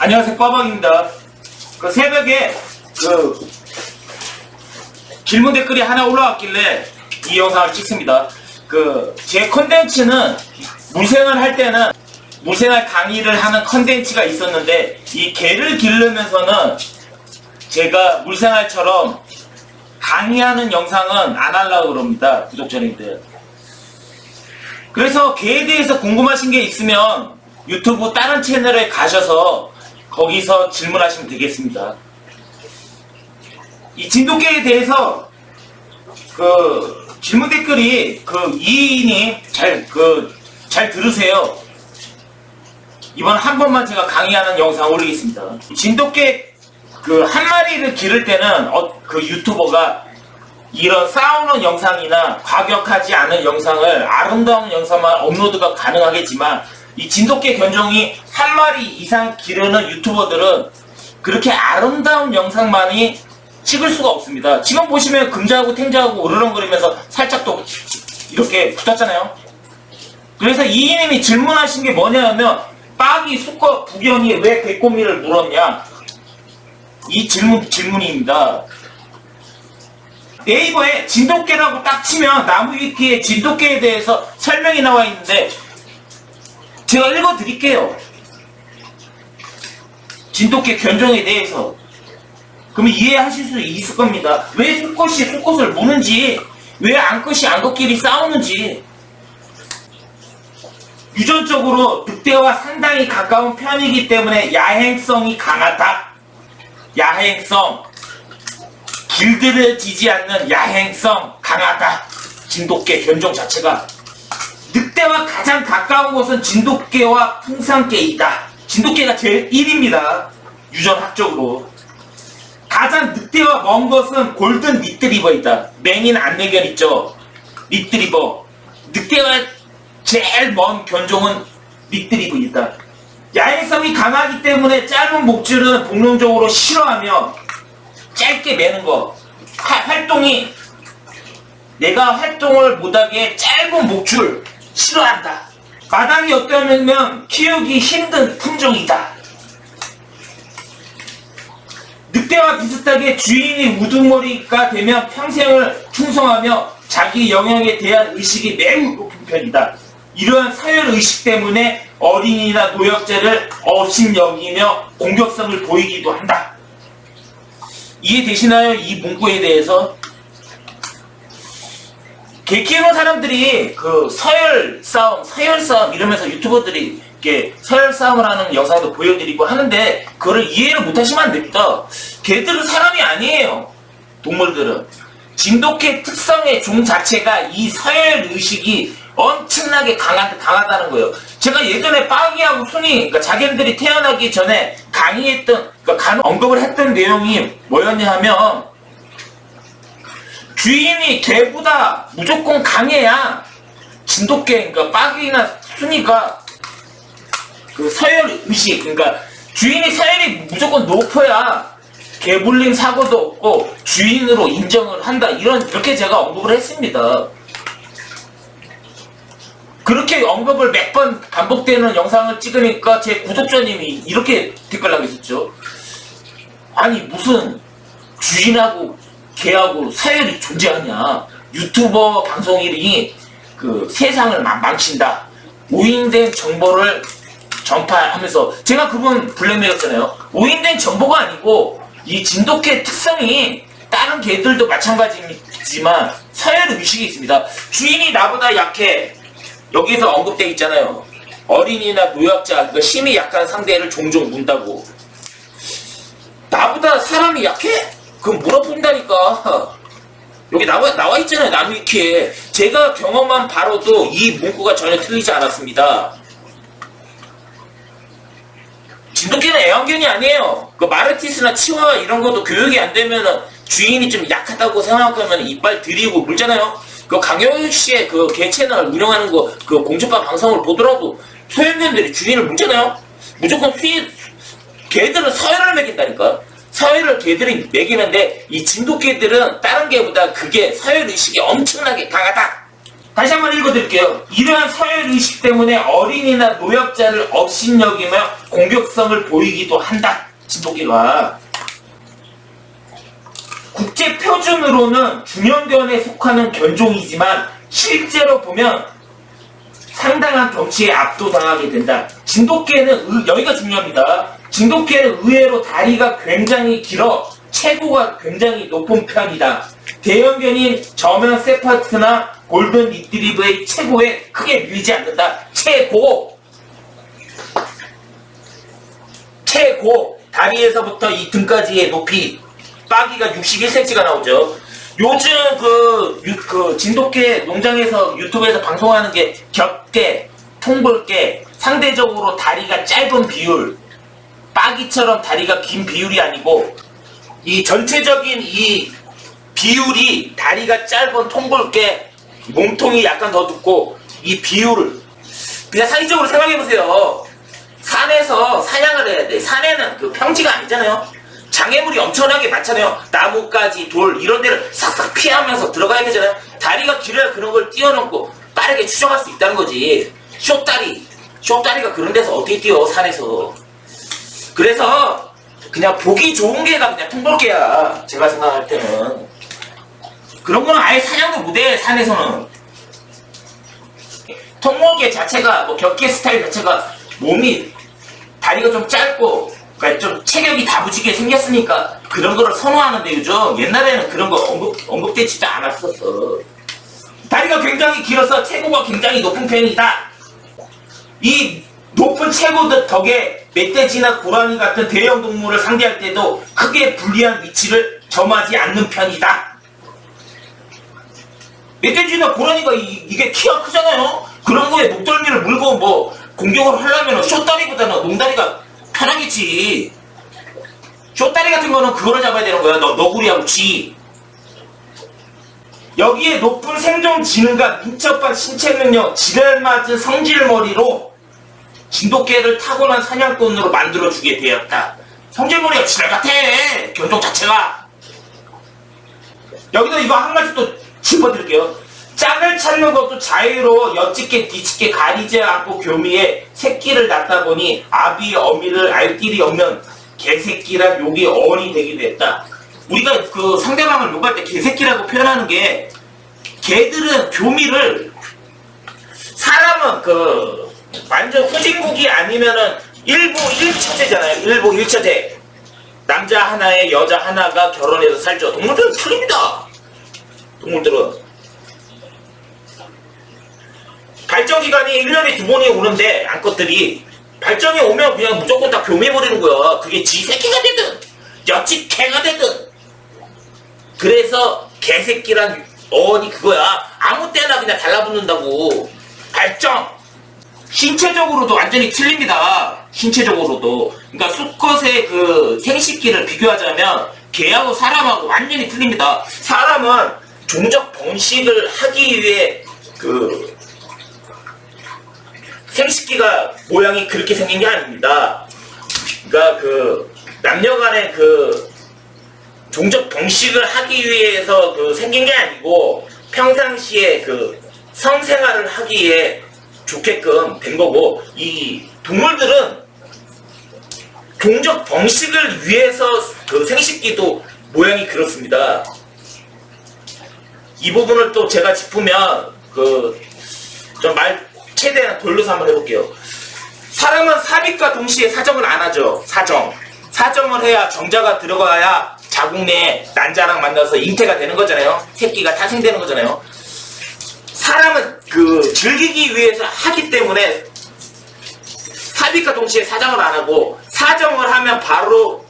안녕하세요, 빠방입니다. 그 새벽에 질문 댓글이 하나 올라왔길래 이 영상을 찍습니다. 제 컨텐츠는 물생활 할 때는 물생활 강의를 하는 컨텐츠가 있었는데, 이 개를 기르면서는 제가 물생활처럼 강의하는 영상은 안 하려고 그럽니다, 구독자님들. 그래서 개에 대해서 궁금하신 게 있으면 유튜브 다른 채널에 가셔서 거기서 질문하시면 되겠습니다. 이 진돗개에 대해서 질문 댓글이 이인이 잘 들으세요. 이번 한 번만 제가 강의하는 영상 올리겠습니다. 진돗개 한 마리를 기를 때는 유튜버가 이런 싸우는 영상이나 과격하지 않은 영상을, 아름다운 영상만 업로드가 가능하겠지만, 이 진돗개 견종이 한 마리 이상 기르는 유튜버들은 그렇게 아름다운 영상만이 찍을 수가 없습니다. 지금 보시면 금자하고 탱자하고 으르렁거리면서 살짝 또 이렇게 붙었잖아요. 그래서 이인님이 질문하신 게 뭐냐면, 빠기, 수컷, 부견이 왜 개꼬미를 물었냐, 이 질문입니다. 네이버에 진돗개라고 딱 치면 나무위키에 진돗개에 대해서 설명이 나와 있는데, 제가 읽어 드릴게요. 진돗개 견종에 대해서. 그러면 이해하실 수 있을 겁니다. 왜 수컷이 수컷을 무는지, 왜 암컷이 암컷끼리 싸우는지. 유전적으로 늑대와 상당히 가까운 편이기 때문에 야행성이 강하다. 야행성, 길들여지지 않는 야행성 강하다. 진돗개 견종 자체가. 늑대와 가장 가까운 곳은 진돗개와 풍산개이다. 진돗개가 제일 1위입니다. 유전학적으로. 가장 늑대와 먼 것은 골든 리트리버이다. 맹인 안내견 있죠? 리트리버. 늑대와 제일 먼 견종은 리트리버이다. 야행성이 강하기 때문에 짧은 목줄은 본능적으로 싫어하며 짧게 매는 거. 활동이, 내가 활동을 못하게 짧은 목줄 싫어한다. 마당이 어떠냐면 키우기 힘든 품종이다. 늑대와 비슷하게 주인이 우두머리가 되면 평생을 충성하며 자기 영역에 대한 의식이 매우 높은 편이다. 이러한 서열의식 때문에 어린이나 노약자를 업신여기며 공격성을 보이기도 한다. 이해되시나요? 이 문구에 대해서? 개 키우는 사람들이 서열 싸움 이러면서 유튜버들이 이렇게 서열 싸움을 하는 영상도 보여드리고 하는데, 그거를 이해를 못하시면 안 됩니다. 개들은 사람이 아니에요. 동물들은. 진돗개 특성의 종 자체가 이 서열 의식이 엄청나게 강하다는 거예요. 제가 예전에 빠기하고 순이, 그러니까 자기들이 태어나기 전에 강의했던, 언급을 했던 내용이 뭐였냐 하면, 주인이 개보다 무조건 강해야 진돗개, 그러니까 빠기나 순이가 서열 의식, 그러니까 주인이 서열이 무조건 높아야 개불림 사고도 없고 주인으로 인정을 한다. 이렇게 제가 언급을 했습니다. 그렇게 언급을 몇 번 반복되는 영상을 찍으니까 제 구독자님이 이렇게 댓글 남겼었죠. 아니, 무슨 주인하고 개하고 서열이 존재하냐. 유튜버 방송인이 세상을 망친다. 오인된 정보를 전파하면서, 제가 그분 블랙메일했잖아요. 오인된 정보가 아니고 이 진돗개 특성이 다른 개들도 마찬가지지만 서열 의식이 있습니다. 주인이 나보다 약해. 여기서 언급되어 있잖아요. 어린이나 노약자, 힘이 약한 상대를 종종 문다고. 나보다 사람이 약해? 그럼 물어본다니까. 여기 나와 있잖아요, 나무위키에. 제가 경험한 바로도 이 문구가 전혀 틀리지 않았습니다. 진돗개는 애완견이 아니에요. 마르티스나 치와와 이런 것도 교육이 안 되면 주인이 좀 약하다고 생각하면 이빨 들이고 물잖아요. 강효익 씨의 개 채널 운영하는 공중파 방송을 보더라도 소형견들이 주인을 물잖아요. 무조건 개들은 서열을 매긴다니까. 서열을 개들이 매기는데, 이 진돗개들은 다른 개보다 그게 서열의식이 엄청나게 강하다. 다시 한번 읽어드릴게요. 짚어드릴게요. 이러한 서열의식 때문에 어린이나 노약자를 업신여기며 공격성을 보이기도 한다. 진돗개가. 국제 표준으로는 중형견에 속하는 견종이지만 실제로 보면 상당한 덩치에 압도당하게 된다. 진돗개는 여기가 중요합니다. 진돗개는 의외로 다리가 굉장히 길어 체구가 굉장히 높은 편이다. 대형견인 저면 세파트나 골든 리트리버의 체구에 크게 밀리지 않는다. 최고 다리에서부터 이 등까지의 높이 빠기가 61cm가 나오죠. 요즘 그 진돗개 농장에서 유튜브에서 방송하는 게 겹개, 통볼개, 상대적으로 다리가 짧은 비율, 빠기처럼 다리가 긴 비율이 아니고 이 전체적인 이 비율이 다리가 짧은 통볼개, 몸통이 약간 더 두껍고 이 비율을 그냥 상식적으로 생각해보세요. 산에서 사냥을 해야 돼. 산에는 그 평지가 아니잖아요. 장애물이 엄청나게 많잖아요. 나뭇가지, 돌 이런 데를 싹싹 피하면서 들어가야 되잖아요. 다리가 길어야 그런 걸 뛰어넘고 빠르게 추적할 수 있다는 거지. 쇼다리가 그런 데서 어떻게 뛰어 산에서. 그래서 그냥 보기 좋은 개가 그냥 통볼개야. 제가 생각할 때는 그런 거는 아예 사냥도 못해. 산에서는 통볼개 자체가 뭐 격개 스타일 자체가 몸이 다리가 좀 짧고 그러니까 좀 체격이 다부지게 생겼으니까 그런 거를 선호하는데 요즘 옛날에는 그런 거 언급되지도 않았었어. 다리가 굉장히 길어서 체구가 굉장히 높은 편이다. 이 높은 체구 덕에 멧돼지나 고라니 같은 대형 동물을 상대할 때도 크게 불리한 위치를 점하지 않는 편이다. 멧돼지나 고라니가 이게 키가 크잖아요. 그런 거에 목덜미를 물고 뭐 공격을 하려면 쇼다리보다는 농다리가 편하겠지. 쇼다리 같은 거는 그거를 잡아야 되는 거야. 너구리하고 쥐. 여기에 높은 생존 지능과 민첩한 신체 능력, 지랄맞은 성질머리로 진돗개를 타고난 사냥꾼으로 만들어주게 되었다. 성질머리가 지랄 같아. 견종 자체가. 여기도 이거 한 가지 또 짚어드릴게요. 짝을 찾는 것도 자유로 여쭙게 뒤집게 가리지 않고 교미에 새끼를 낳다 보니 아비 어미를 알 길이 없는 개새끼란 욕이 어원이 되기도 했다. 우리가 그 상대방을 욕할 때 개새끼라고 표현하는 게 개들은 교미를 사람은 그 완전 후진국이 아니면은 일부 1처제잖아요. 일부 1처제. 남자 하나에 여자 하나가 결혼해서 살죠. 동물들은 틀립니다. 동물들은 발정기간이 1년에 2번이 오는데 암컷들이 발정이 오면 그냥 무조건 다 교미해버리는 거야. 그게 지 새끼가 되든 여치 개가 되든. 그래서 개새끼란 어원이 그거야. 아무 때나 그냥 달라붙는다고. 발정. 신체적으로도 완전히 틀립니다. 신체적으로도. 그러니까 수컷의 그 생식기를 비교하자면 개하고 사람하고 완전히 틀립니다. 사람은 종적 번식을 하기 위해 그 생식기가 모양이 그렇게 생긴 게 아닙니다. 그러니까 그 남녀 간의 그 종적 번식을 하기 위해서 그 생긴 게 아니고 평상시에 그 성생활을 하기에 좋게끔 된 거고, 이 동물들은 종적 번식을 위해서 그 생식기도 모양이 그렇습니다. 이 부분을 또 제가 짚으면 좀 최대한 돌려서 한번 해볼게요. 사람은 삽입과 동시에 사정을 안 하죠. 사정을 해야 정자가 들어가야 자궁 내에 난자랑 만나서 잉태가 되는 거잖아요. 새끼가 탄생되는 거잖아요. 사람은 그 즐기기 위해서 하기 때문에 삽입과 동시에 사정을 안 하고, 사정을 하면 바로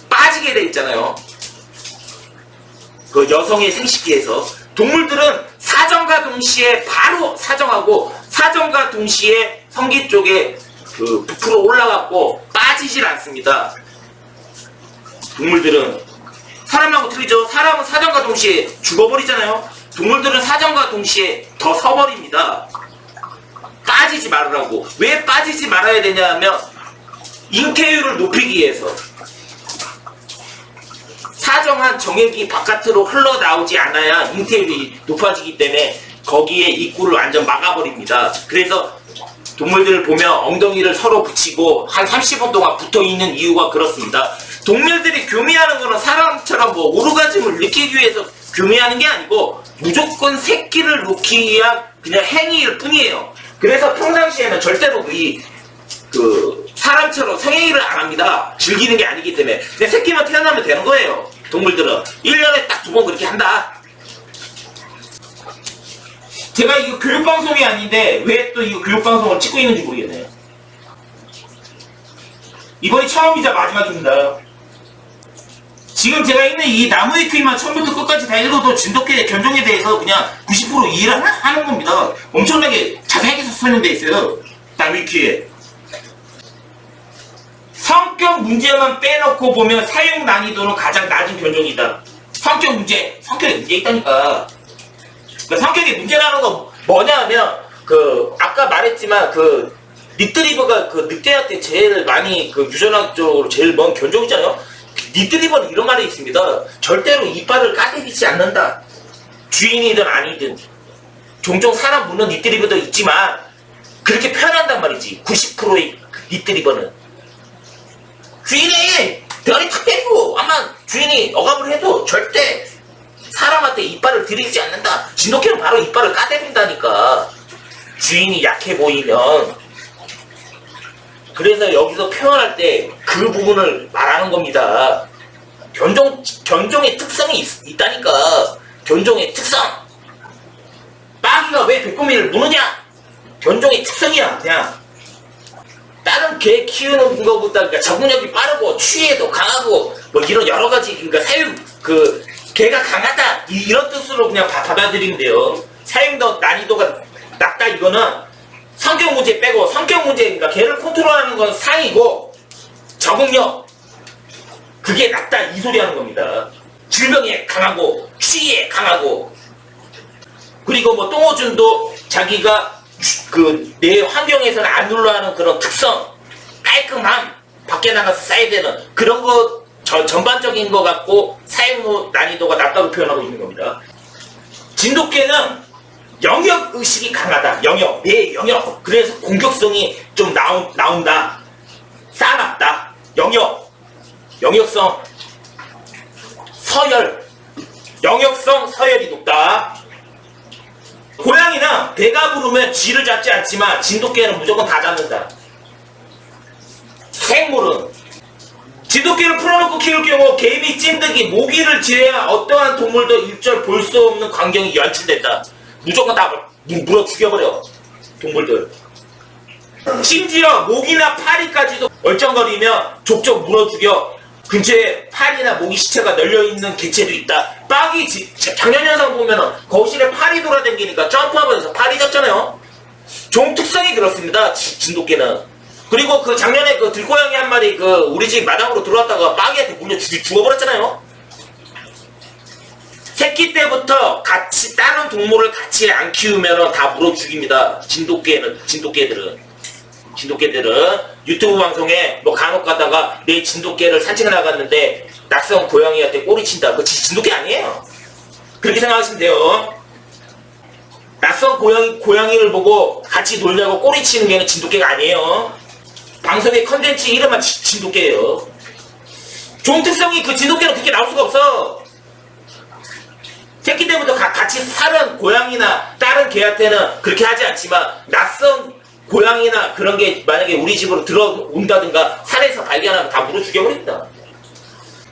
빠지게 돼 있잖아요. 그 여성의 생식기에서. 동물들은 사정과 동시에 바로 사정하고, 사정과 동시에 성기 쪽에 그 부풀어 올라갔고 빠지질 않습니다. 동물들은. 사람하고 틀리죠. 사람은 사정과 동시에 죽어버리잖아요. 동물들은 사정과 동시에 더 서버립니다. 빠지지 말으라고. 왜 빠지지 말아야 되냐면 잉태율을 높이기 위해서. 사정한 정액이 바깥으로 흘러나오지 않아야 잉태율이 높아지기 때문에 거기에 입구를 완전 막아버립니다. 그래서 동물들을 보면 엉덩이를 서로 붙이고 한 30분 동안 붙어있는 이유가 그렇습니다. 동물들이 교미하는 거는 사람처럼 뭐 오르가즘을 느끼기 위해서 교미하는 게 아니고 무조건 새끼를 놓기 위한 그냥 행위일 뿐이에요. 그래서 평상시에는 절대로 사람처럼 성행위를 안 합니다. 즐기는 게 아니기 때문에. 근데 새끼만 태어나면 되는 거예요. 동물들은 1년에 딱 2번 그렇게 한다. 제가 이거 교육방송이 아닌데 왜 또 이거 교육방송을 찍고 있는지 모르겠네요. 이번이 처음이자 마지막입니다. 지금 제가 있는 이 나무 위키만 처음부터 끝까지 다 읽어도 진돗개 견종에 대해서 그냥 90% 이해를 하는 겁니다. 엄청나게 자세하게 설명되어 있어요. 나무 위키에. 성격 문제만 빼놓고 보면 사용 난이도는 가장 낮은 견종이다. 성격에 문제 있다니까. 성격에 문제라는 건 뭐냐면 아까 말했지만 리트리버가 늑대한테 제일 많이 유전학적으로 제일 먼 견종이잖아요. 리트리버는 이런 말이 있습니다. 절대로 이빨을 까대리지 않는다. 주인이든 아니든. 종종 사람 무는 리트리버도 있지만 그렇게 표현한단 말이지. 90%의 리트리버는 주인이 대가리 탁 때리고 아마 주인이 억압을 해도 절대 사람한테 이빨을 들이지 않는다. 진돗개는 바로 이빨을 까대린다니까. 주인이 약해 보이면. 그래서 여기서 표현할 때 그 부분을 말하는 겁니다. 견종의 특성이 있다니까. 견종의 특성. 빠기가 왜 백구미를 무느냐? 견종의 특성이야. 그냥 다른 개 키우는 것보다 적응력이 빠르고 추위에도 강하고 뭐 이런 여러 가지 사육 개가 강하다 이런 뜻으로 그냥 받아들이면 돼요. 사용 난이도가 낮다 이거는 성격 문제 빼고 성격 문제 개를 컨트롤하는 건 상이고 적응력 그게 낮다 이 소리 하는 겁니다. 질병에 강하고 추위에 강하고 그리고 뭐 똥오줌도 자기가 내 환경에서는 안 눌러하는 그런 특성 깔끔함 밖에 나가서 싸야 되는 그런 거 전반적인 것 같고 사용 난이도가 낮다고 표현하고 있는 겁니다. 진돗개는 영역의식이 강하다. 내 영역. 그래서 공격성이 좀 나온다. 싸납다. 영역성. 서열. 영역성 서열이 높다. 고양이는 배가 부르면 쥐를 잡지 않지만 진돗개는 무조건 다 잡는다. 생물은 진돗개를 풀어놓고 키울 경우 개미, 찐득이, 모기를 제외한 어떠한 동물도 일절 볼 수 없는 광경이 연출된다. 무조건 다 물어 죽여버려. 동물들. 심지어 모기나 파리까지도 얼쩡거리며 족족 물어 죽여. 근처에 파리나 모기 시체가 널려있는 개체도 있다. 빠기 작년 영상 보면은 거실에 파리 돌아다니니까 점프하면서 파리 잡잖아요. 종 특성이 그렇습니다. 진돗개는. 그리고 작년에 들고양이 한 마리 우리 집 마당으로 들어왔다가 빠기한테 물려 죽어버렸잖아요. 새끼 때부터 같이 다른 동물을 같이 안 키우면 다 물어 죽입니다. 진돗개들은 유튜브 방송에 뭐 간혹 가다가 내 진돗개를 산책을 나갔는데 낯선 고양이한테 꼬리친다. 그거 진돗개 아니에요. 그렇게 생각하시면 돼요. 낯선 고양이를 보고 같이 놀자고 꼬리치는 개는 진돗개가 아니에요. 방송의 컨텐츠 이름만 진돗개예요. 종 특성이 진돗개는 그렇게 나올 수가 없어. 새끼 때부터 같이 사는 고양이나 다른 개한테는 그렇게 하지 않지만 낯선 고양이나 그런 게 만약에 우리 집으로 들어온다든가 산에서 발견하면 다 물어 죽여버립니다.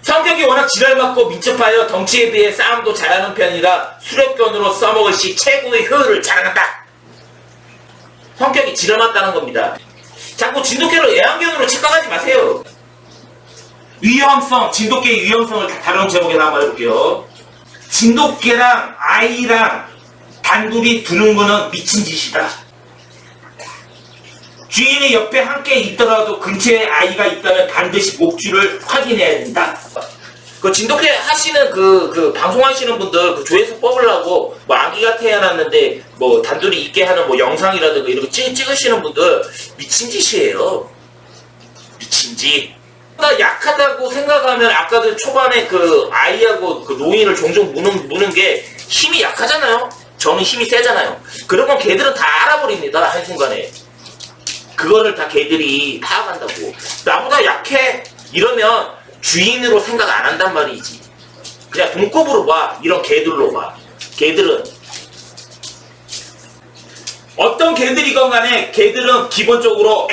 성격이 워낙 지랄맞고 민첩하여 덩치에 비해 싸움도 잘하는 편이라 수렵견으로 써먹을 시 최고의 효율을 자랑한다. 성격이 지랄맞다는 겁니다. 자꾸 진돗개를 애완견으로 착각하지 마세요. 위험성, 진돗개의 위험성을 다른 제목에서 한번 해볼게요. 진돗개랑 아이랑 단둘이 두는 거는 미친 짓이다. 주인이 옆에 함께 있더라도 근처에 아이가 있다면 반드시 목줄을 확인해야 된다. 진돗개 하시는 방송하시는 분들 조회수 뽑으려고 뭐 아기가 태어났는데 뭐 단둘이 있게 하는 뭐 영상이라든가 이런 거 찍으시는 분들 미친 짓이에요. 미친 짓. 약하다고 생각하면 아까도 초반에 아이하고 노인을 종종 무는 게 힘이 약하잖아요. 저는 힘이 세잖아요. 그러면 걔들은 다 알아버립니다. 한순간에. 그거를 다 걔들이 파악한다고. 나보다 약해 이러면 주인으로 생각 안 한단 말이지. 그냥 동급으로 봐. 이런 개들로 봐. 개들은 어떤 개들이건 간에 개들은 기본적으로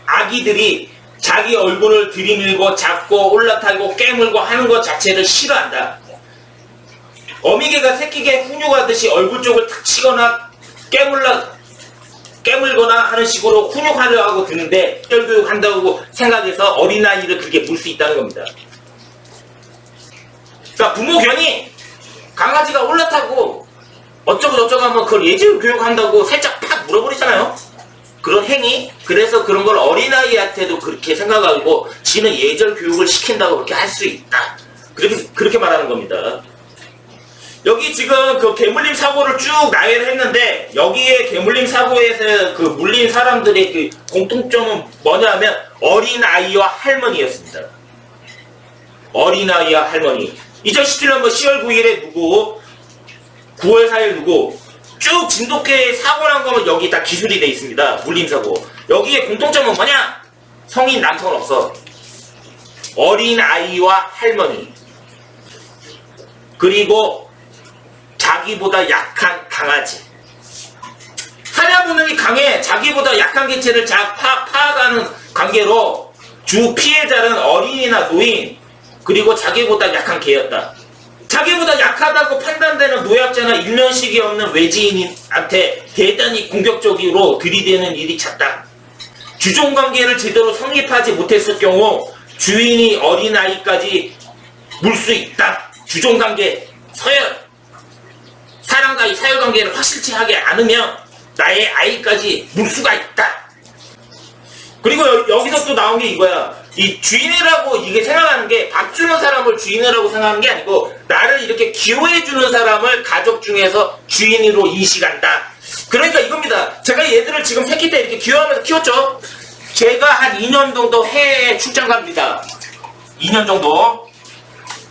아기들이 자기 얼굴을 들이밀고 잡고 올라타고 깨물고 하는 것 자체를 싫어한다. 어미개가 새끼개 훈육하듯이 얼굴 쪽을 탁 치거나 깨물거나 하는 식으로 훈육하려 하고 드는데 혈교육 한다고 생각해서 어린아이를 그렇게 물 수 있다는 겁니다. 그러니까 부모 괜히 강아지가 올라타고 어쩌고 저쩌고 하면 그걸 예절 교육한다고 살짝 팍 물어버리잖아요. 그런 행위. 그래서 그런 걸 어린아이한테도 그렇게 생각하고 지는 예절 교육을 시킨다고 그렇게 할 수 있다. 그렇게 말하는 겁니다. 여기 지금 그 개물림 사고를 쭉 나열을 했는데 여기에 개물림 사고에서 그 물린 사람들의 그 공통점은 뭐냐면 어린아이와 할머니였습니다. 어린아이와 할머니. 2017년 10월 9일에 누구, 9월 4일 누구, 쭉 진돗개 사고 난 거면 여기 다 기술이 돼 있습니다. 물림 사고. 여기에 공통점은 뭐냐? 성인 남성은 없어. 어린아이와 할머니. 그리고 자기보다 약한 강아지. 사냥 본능이 강해. 자기보다 약한 개체를 파악하는 관계로 주 피해자는 어린이나 노인 그리고 자기보다 약한 개였다. 자기보다 약하다고 판단되는 노약자나 일면식이 없는 외지인한테 대단히 공격적으로 들이대는 일이 잦다. 주종관계를 제대로 성립하지 못했을 경우 주인이 어린아이까지 물 수 있다. 주종관계, 서열. 사람과의 사회관계를 확실치 하게 않으면 나의 아이까지 물 수가 있다. 그리고 여기서 또 나온 게 이거야. 이 주인이라고 이게 생각하는 게 밥 주는 사람을 주인이라고 생각하는 게 아니고 나를 이렇게 기호해주는 사람을 가족 중에서 주인으로 인식한다. 그러니까 이겁니다. 제가 얘들을 지금 새끼 때 이렇게 기호하면서 키웠죠. 제가 한 2년 정도 해외에 출장 갑니다. 2년 정도.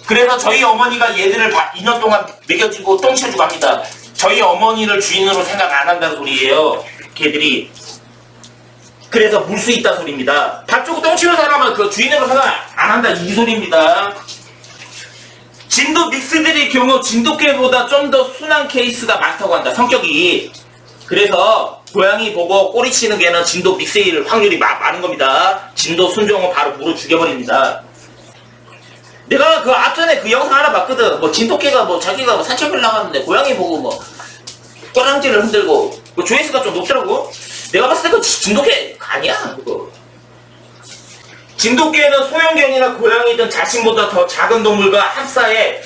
그래서 저희 어머니가 얘들을 2년 동안 먹여주고 똥쳐주고 합니다. 저희 어머니를 주인으로 생각 안 한다는 소리예요. 걔들이. 그래서 물 수 있다 소리입니다. 밥 주고 똥치는 사람은 그 주인으로 생각 안 한다 이 소리입니다. 진돗 믹스들의 경우 진돗개보다 좀 더 순한 케이스가 많다고 한다. 성격이. 그래서 고양이 보고 꼬리치는 개는 진돗 믹스일 확률이 많은 겁니다. 진돗 순종은 바로 물어 죽여버립니다. 내가 그 앞전에 그 영상 하나 봤거든. 뭐 진돗개가 뭐 자기가 뭐 산책을 나가는데 고양이 보고 뭐 꼬랑지를 흔들고 뭐 조회수가 좀 높더라고. 내가 봤을 때 그 진돗개 아니야 그거. 진돗개는 소형견이나 고양이든 자신보다 더 작은 동물과 합사해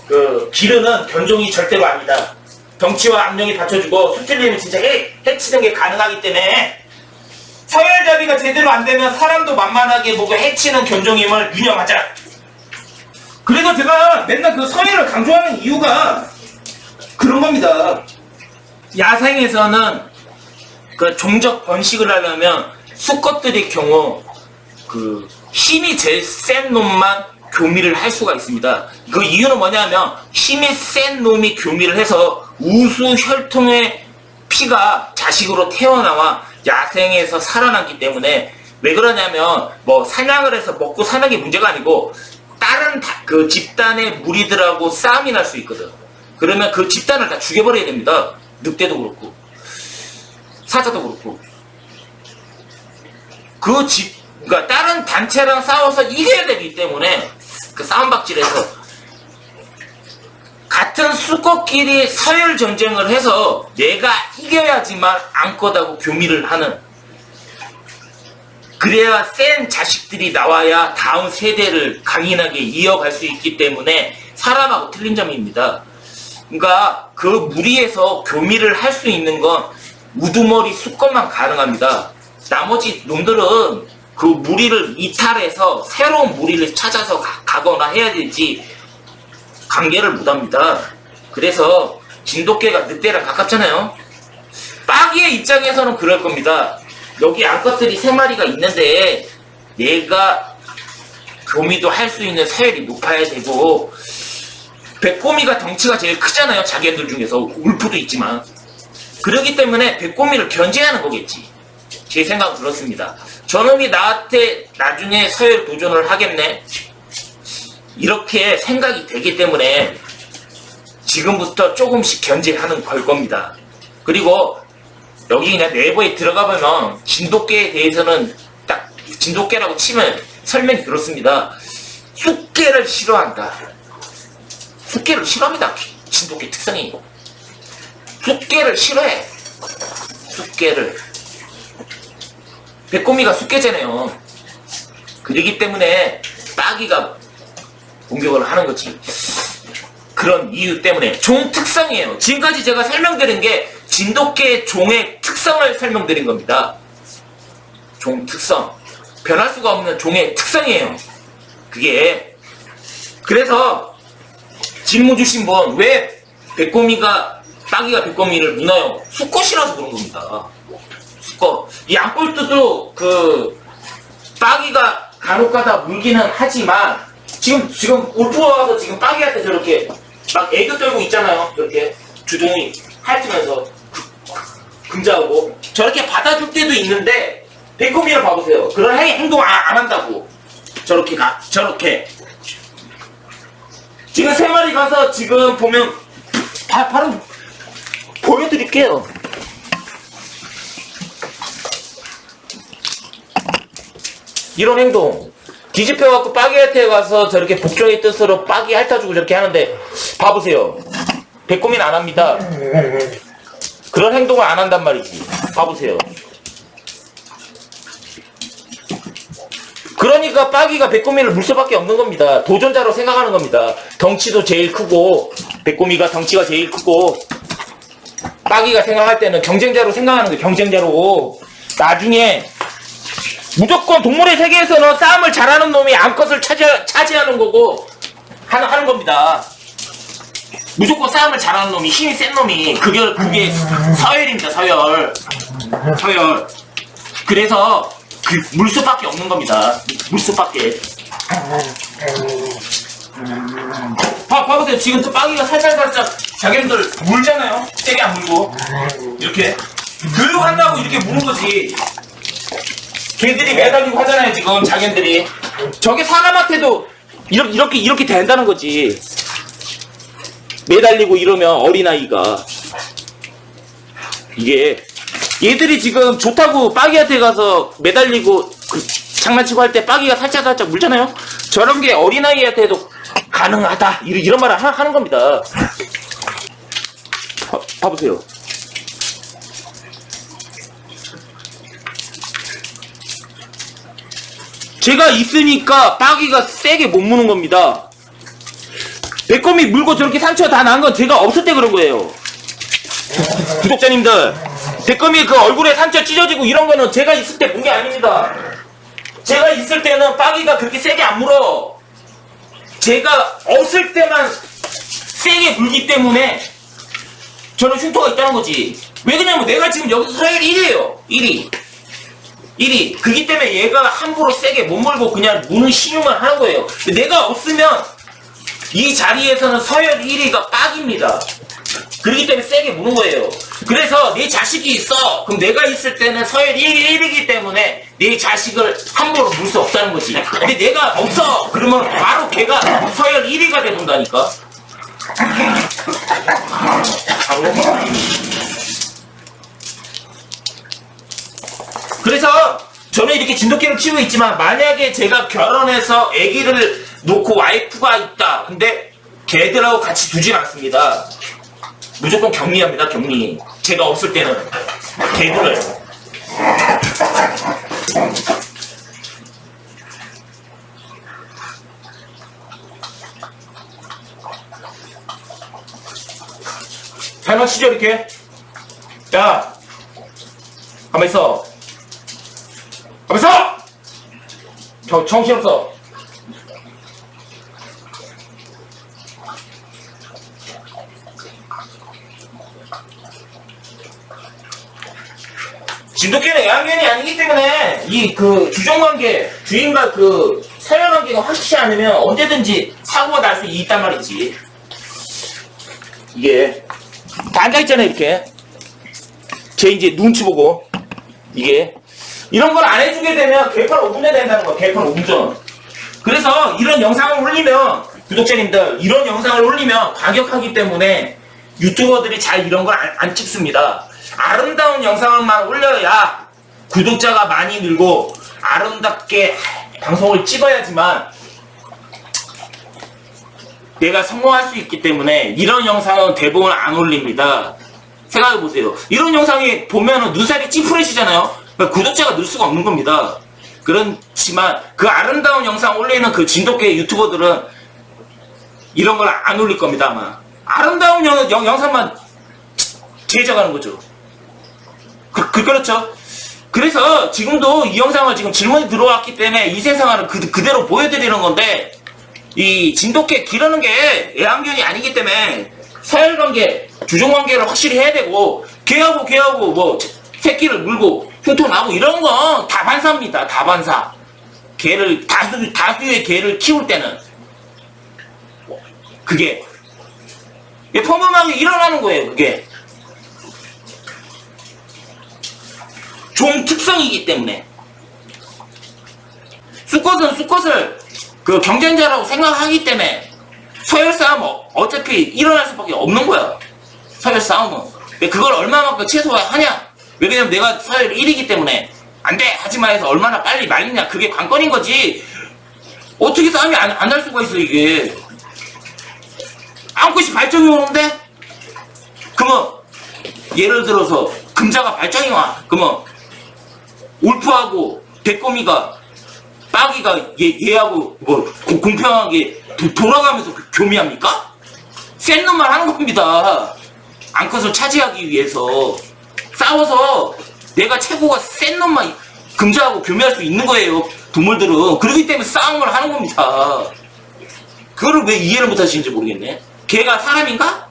그 기르는 견종이 절대로 아니다. 덩치와 악령이 받쳐주고 수틀리면 진짜 해치는 게 가능하기 때문에 서열잡이가 제대로 안 되면 사람도 만만하게 보고 해치는 견종임을 유념하자. 그래서 제가 맨날 그 서열을 강조하는 이유가 그런 겁니다. 야생에서는 그 종적 번식을 하려면 수컷들의 경우 그 힘이 제일 센 놈만 교미를 할 수가 있습니다. 그 이유는 뭐냐면 힘이 센 놈이 교미를 해서 우수 혈통의 피가 자식으로 태어나와 야생에서 살아남기 때문에. 왜 그러냐면 뭐 사냥을 해서 먹고 사는 게 문제가 아니고 다른 그 집단의 무리들하고 싸움이 날 수 있거든. 그러면 그 집단을 다 죽여버려야 됩니다. 늑대도 그렇고 사자도 그렇고. 그러니까 다른 단체랑 싸워서 이겨야 되기 때문에 그 싸움박질해서 같은 수컷끼리 서열 전쟁을 해서 내가 이겨야지만 암컷하고 교미를 하는. 그래야 센 자식들이 나와야 다음 세대를 강인하게 이어갈 수 있기 때문에 사람하고 틀린 점입니다. 그러니까 그 무리에서 교미를 할 수 있는 건 우두머리 수컷만 가능합니다. 나머지 놈들은 그 무리를 이탈해서 새로운 무리를 찾아서 가거나 해야 되지 관계를 못합니다. 그래서 진돗개가 늑대랑 가깝잖아요. 빠기의 입장에서는 그럴 겁니다. 여기 암컷들이 3마리가 있는데 얘가 교미도 할 수 있는 서열이 높아야 되고 백꼬미가 덩치가 제일 크잖아요. 자기들 중에서. 울프도 있지만. 그렇기 때문에 백꼬미를 견제하는 거겠지. 제 생각은 그렇습니다. 저놈이 나한테 나중에 서열 도전을 하겠네. 이렇게 생각이 되기 때문에 지금부터 조금씩 견제하는 걸 겁니다. 그리고 여기 그냥 네이버에 들어가 보면 진돗개에 대해서는 딱 진돗개라고 치면 설명이 그렇습니다. 쑥개를 싫어한다. 쑥개를 싫어합니다. 진돗개 특성이. 쑥개를 싫어해. 쑥개를. 백꼬미가 쑥개잖아요. 그러기 때문에 빠기가 공격을 하는 거지. 그런 이유 때문에. 종 특성이에요. 지금까지 제가 설명드린 게 진돗개의 종의 특성을 설명드린 겁니다. 종 특성. 변할 수가 없는 종의 특성이에요. 그게. 그래서 질문 주신 분, 왜 백꼬미가, 빠기가 백꼬미를 무나요? 수컷이라서 그런 겁니다. 수컷. 이 암볼트도 빠기가 간혹가다 물기는 하지만, 지금 울프가 와서 지금 빠기한테 저렇게 막 애교 떨고 있잖아요. 이렇게 주둥이 핥으면서 금자하고 저렇게 받아줄 때도 있는데, 백꼬미를 봐보세요. 그런 행동 안 한다고. 저렇게. 지금 3마리 가서 지금 보면, 바로 보여드릴게요. 이런 행동. 뒤집혀갖고 빠기한테 가서 저렇게 복종의 뜻으로 빠기 핥아주고 저렇게 하는데, 봐보세요. 백꼬미는 안 합니다. 그런 행동을 안 한단 말이지. 봐보세요. 그러니까 빠기가 백꼬미를 물 수밖에 없는 겁니다. 도전자로 생각하는 겁니다. 덩치도 제일 크고, 백꼬미가 덩치가 제일 크고, 빠기가 생각할 때는 경쟁자로 생각하는 거예요. 경쟁자로. 나중에 무조건 동물의 세계에서는 싸움을 잘하는 놈이 암컷을 차지하는 거고 하는 겁니다. 무조건 싸움을 잘하는 놈이, 힘이 센 놈이. 그게 서열입니다. 서열. 그래서 물수밖에 없는 겁니다. 물수밖에. 봐보세요. 지금 또 빠기가 살짝 자기들 물잖아요. 세게 안 물고. 이렇게. 교육한다고 이렇게 무는 거지. 걔들이 매달리고 하잖아요. 지금 자기들이. 저게 사람한테도 이렇게 된다는 거지. 매달리고 이러면 어린아이가. 이게. 얘들이 지금 좋다고 빠기한테 가서 매달리고 장난치고 할 때 빠기가 살짝 물잖아요. 저런 게 어린아이한테도 가능하다. 이런 말을 하는 겁니다. 봐보세요. 제가 있으니까 빠기가 세게 못 무는 겁니다. 백꼬미 물고 저렇게 상처 다 난 건 제가 없을 때 그런 거예요. 구독자님들, 백꼬미 그 얼굴에 상처 찢어지고 이런 거는 제가 있을 때 본 게 아닙니다. 제가 있을 때는 빠기가 그렇게 세게 안 물어. 제가 없을 때만 세게 물기 때문에 저는 흉터가 있다는 거지. 왜 그러냐면 내가 지금 여기서 서열 1위에요. 1위. 그기 때문에 얘가 함부로 세게 못 물고 그냥 무는 신용만 하는 거예요. 내가 없으면 이 자리에서는 서열 1위가 빠기입니다. 그렇기 때문에 세게 무는 거예요. 그래서 네 자식이 있어. 그럼 내가 있을 때는 서열 1위이기 때문에 네 자식을 함부로 물 수 없다는 거지. 근데 내가 없어. 그러면 바로 걔가 서열 1위가 되는다니까. 그래서 저는 이렇게 진돗개를 키우고 있지만, 만약에 제가 결혼해서 아기를 놓고 와이프가 있다. 근데 걔들하고 같이 두진 않습니다. 무조건 격리합니다. 격리. 제가 없을 때는 걔들을. 장난치죠 이렇게? 야, 가만히 있어. 가만히 있어! 정신없어. 진돗개는 애완견이 아니기 때문에 이 주종관계, 주인과 서열관계가 확실치 않으면 언제든지 사고가 날 수 있단 말이지. 이게 다 앉아있잖아요. 이렇게 제 이제 눈치 보고 이게 이런 걸 안 해주게 되면 개판 5분 내야 된다는 거야. 개판 5분 전. 그래서 이런 영상을 올리면 구독자님들 이런 영상을 올리면 과격하기 때문에 유튜버들이 잘 이런 걸 안 찍습니다. 아름다운 영상만 올려야 구독자가 많이 늘고 아름답게 방송을 찍어야지만 내가 성공할 수 있기 때문에 이런 영상은 대부분 안 올립니다. 생각해보세요. 이런 영상이 보면은 눈살이 찌푸려지잖아요. 그러니까 구독자가 늘 수가 없는 겁니다. 그렇지만 그 아름다운 영상 올리는 그 진돗개 유튜버들은 이런 걸 안 올릴 겁니다. 아마 아름다운 영상만 제작하는 거죠. 그렇죠. 그래서 지금도 이 영상을 지금 질문이 들어왔기 때문에 이 세상을 그대로 보여드리는 건데, 이 진돗개 기르는 게 애완견이 아니기 때문에 서열관계, 주종관계를 확실히 해야 되고, 개하고 뭐 새끼를 물고 흉터나고 이런 건 다반사입니다. 다반사. 개를 다수의 개를 키울 때는 그게 평범하게 일어나는 거예요. 그게 종 특성이기 때문에. 수컷을 그 경쟁자라고 생각하기 때문에 서열 싸움은 어차피 일어날 수밖에 없는 거야. 서열 싸움은. 그걸 얼마만큼 최소화하냐? 왜냐면 내가 서열 1위기 때문에 안 돼! 하지마 해서 얼마나 빨리 말리냐. 그게 관건인 거지. 어떻게 싸움이 안 날 수가 있어, 이게. 아무것이 발정이 오는데? 그러면 예를 들어서 금자가 발정이 와. 그러면 울프하고 대꼬미가 빠기가 얘하고 뭐 공평하게 돌아가면서 교미합니까? 센 놈만 하는 겁니다. 암컷을 차지하기 위해서 싸워서 내가 최고가 센 놈만 금자하고 교미할 수 있는 거예요. 동물들은. 그렇기 때문에 싸움을 하는 겁니다. 그거를 왜 이해를 못 하시는지 모르겠네. 걔가 사람인가?